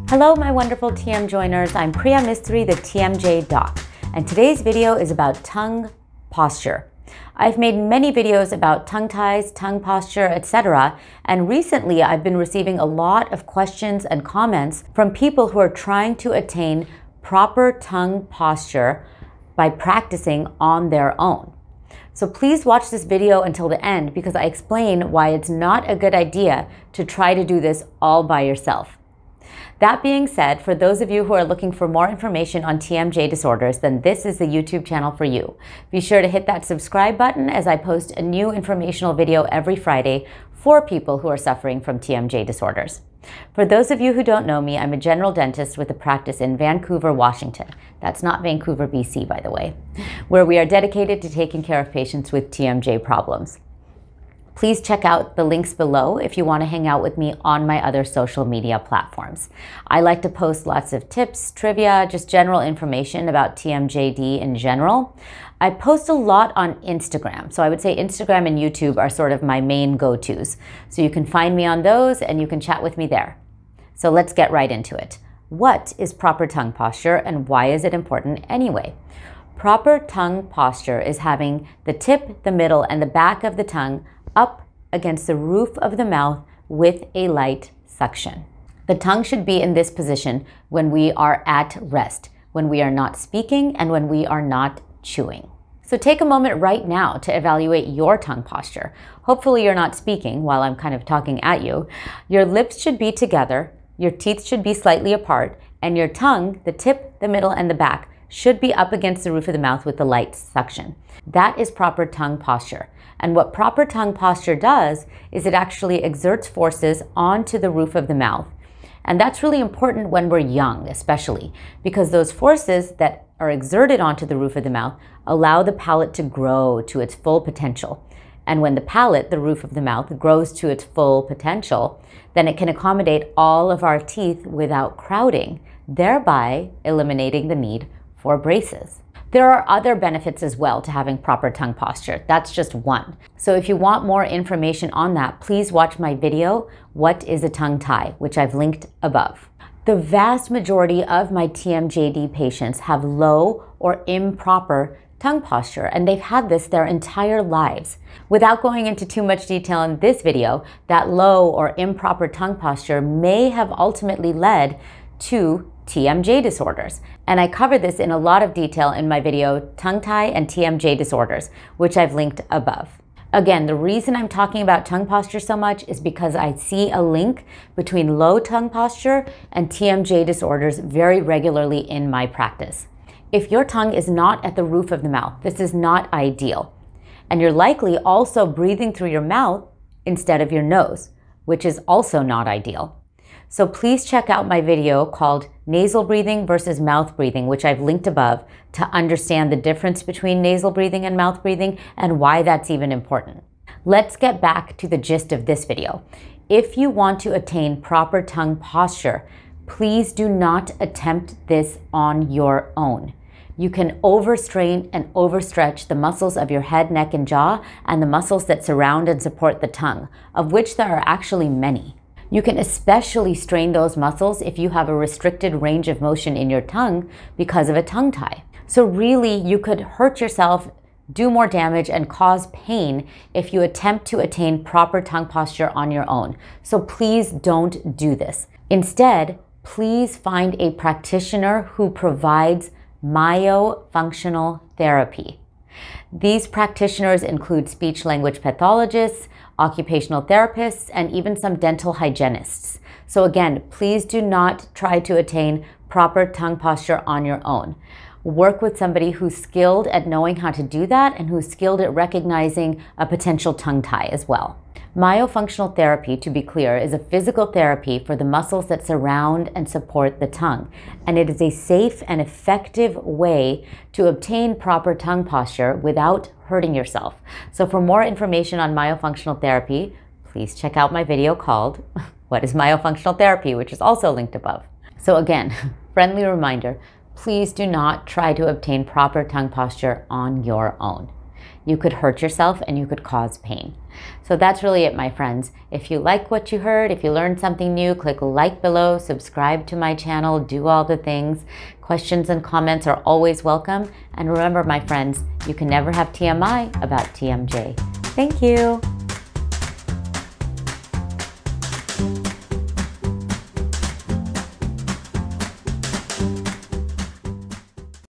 Hello, my wonderful TM joiners. I'm Priya Mistry, the TMJ doc, and today's video is about tongue posture. I've made many videos about tongue ties, tongue posture, etc. And recently I've been receiving a lot of questions and comments from people who are trying to attain proper tongue posture by practicing on their own. So please watch this video until the end because I explain why it's not a good idea to try to do this all by yourself. That being said, for those of you who are looking for more information on TMJ disorders, then this is the YouTube channel for you. Be sure to hit that subscribe button as I post a new informational video every Friday for people who are suffering from TMJ disorders. For those of you who don't know me, I'm a general dentist with a practice in Vancouver, Washington. That's not Vancouver, BC, by the way, where we are dedicated to taking care of patients with TMJ problems. Please check out the links below if you want to hang out with me on my other social media platforms. I like to post lots of tips, trivia, just general information about TMJD in general. I post a lot on Instagram, so I would say Instagram and YouTube are sort of my main go-tos. So you can find me on those and you can chat with me there. So let's get right into it. What is proper tongue posture and why is it important anyway? Proper tongue posture is having the tip, the middle, and the back of the tongue up against the roof of the mouth with a light suction. The tongue should be in this position when we are at rest, when we are not speaking, and when we are not chewing. So take a moment right now to evaluate your tongue posture. Hopefully you're not speaking while I'm kind of talking at you. Your lips should be together, your teeth should be slightly apart, and your tongue, the tip, the middle, and the back, should be up against the roof of the mouth with the light suction. That is proper tongue posture. And what proper tongue posture does is it actually exerts forces onto the roof of the mouth. And that's really important when we're young, especially, because those forces that are exerted onto the roof of the mouth allow the palate to grow to its full potential. And when the palate, the roof of the mouth, grows to its full potential, then it can accommodate all of our teeth without crowding, thereby eliminating the need for braces. There are other benefits as well to having proper tongue posture. That's just one. So if you want more information on that, please watch my video, What is a Tongue Tie?, which I've linked above. The vast majority of my TMJD patients have low or improper tongue posture, and they've had this their entire lives. Without going into too much detail in this video, that low or improper tongue posture may have ultimately led to TMJ disorders. And I cover this in a lot of detail in my video, Tongue Tie and TMJ Disorders, which I've linked above. Again, the reason I'm talking about tongue posture so much is because I see a link between low tongue posture and TMJ disorders very regularly in my practice. If your tongue is not at the roof of the mouth, this is not ideal. And you're likely also breathing through your mouth instead of your nose, which is also not ideal. So please check out my video called Nasal Breathing versus Mouth Breathing, which I've linked above, to understand the difference between nasal breathing and mouth breathing and why that's even important. Let's get back to the gist of this video. If you want to attain proper tongue posture, please do not attempt this on your own. You can overstrain and overstretch the muscles of your head, neck, and jaw, and the muscles that surround and support the tongue, of which there are actually many. You can especially strain those muscles if you have a restricted range of motion in your tongue because of a tongue tie. So really, you could hurt yourself, do more damage, and cause pain if you attempt to attain proper tongue posture on your own. So please don't do this. Instead, please find a practitioner who provides myofunctional therapy. These practitioners include speech-language pathologists, occupational therapists, and even some dental hygienists. So again, please do not try to attain proper tongue posture on your own. Work with somebody who's skilled at knowing how to do that and who's skilled at recognizing a potential tongue tie as well. Myofunctional therapy, to be clear, is a physical therapy for the muscles that surround and support the tongue. And it is a safe and effective way to obtain proper tongue posture without hurting yourself. So for more information on myofunctional therapy, please check out my video called What is Myofunctional Therapy?, which is also linked above. So again, friendly reminder, please do not try to obtain proper tongue posture on your own. you could hurt yourself and you could cause pain. So that's really it, my friends. If you like what you heard, if you learned something new, click like below, subscribe to my channel, do all the things. Questions and comments are always welcome. And remember, my friends, you can never have TMI about TMJ. Thank you.